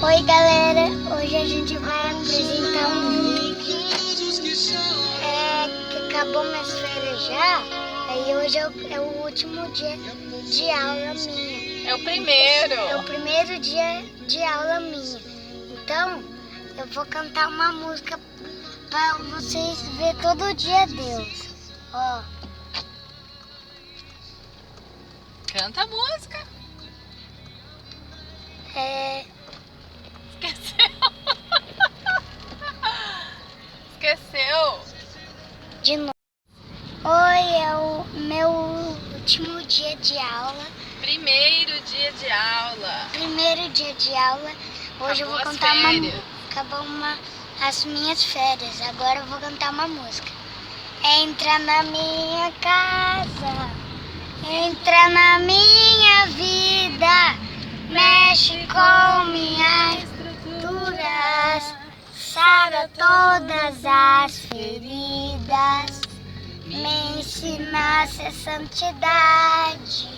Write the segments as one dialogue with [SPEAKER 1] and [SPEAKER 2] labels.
[SPEAKER 1] Oi galera, hoje a gente vai apresentar um vídeo que acabou minhas férias já, aí hoje é o último dia de aula minha.
[SPEAKER 2] É o primeiro.
[SPEAKER 1] É o primeiro dia de aula minha. Então eu vou cantar uma música para vocês verem todo dia Deus. Ó.
[SPEAKER 2] Canta a música. Esqueceu. Esqueceu.
[SPEAKER 1] De novo. Oi, é o meu último dia de aula.
[SPEAKER 2] Primeiro dia de aula.
[SPEAKER 1] Primeiro dia de aula. Hoje eu vou cantar acabou as minhas férias. Agora eu vou cantar uma música. Entra na minha casa, entra na minha vida, mexe com minhas estruturas, sara todas as feridas, me ensina a ser santidade.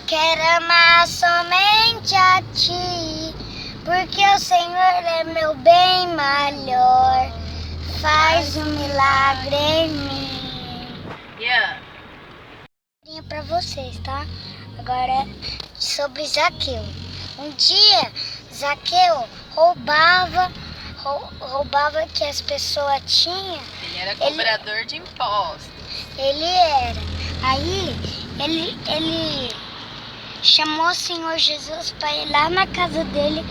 [SPEAKER 1] Quero amar somente a ti, porque o Senhor é meu bem maior. Faz um milagre em mim.
[SPEAKER 2] Yeah.
[SPEAKER 1] Para vocês, tá? Agora sobre Zaqueu. Um dia Zaqueu roubava que as pessoas tinham.
[SPEAKER 2] Ele era cobrador de impostos.
[SPEAKER 1] Ele era. Aí ele chamou o Senhor Jesus para ir lá na casa dele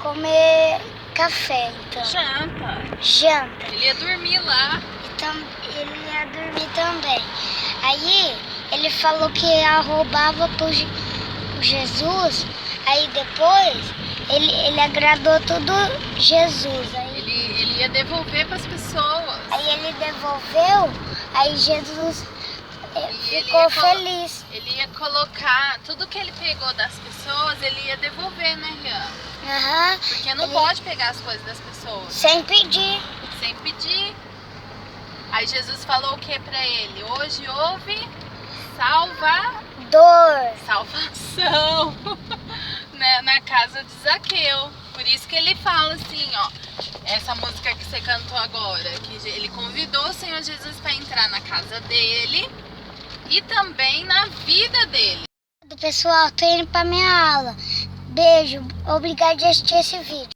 [SPEAKER 1] comer café. Então. Janta.
[SPEAKER 2] Ele ia dormir lá.
[SPEAKER 1] Então ele ia dormir também. Aí ele falou que roubava por Jesus. Aí depois ele agradou tudo Jesus. Aí,
[SPEAKER 2] ele ia devolver para as pessoas.
[SPEAKER 1] Aí ele devolveu. Aí Jesus ficou feliz.
[SPEAKER 2] Ele ia colocar tudo que ele pegou das pessoas, ele ia devolver, né, Rian?
[SPEAKER 1] Aham.
[SPEAKER 2] Porque não pode pegar as coisas das pessoas.
[SPEAKER 1] Sem pedir.
[SPEAKER 2] Sem pedir. Aí Jesus falou o que pra ele? Hoje houve salvação né, na casa de Zaqueu. Por isso que ele fala assim, ó, essa música que você cantou agora, que ele convidou o Senhor Jesus para entrar na casa dele e também na vida dele.
[SPEAKER 1] Pessoal, tô indo pra minha aula. Beijo, obrigado por assistir esse vídeo.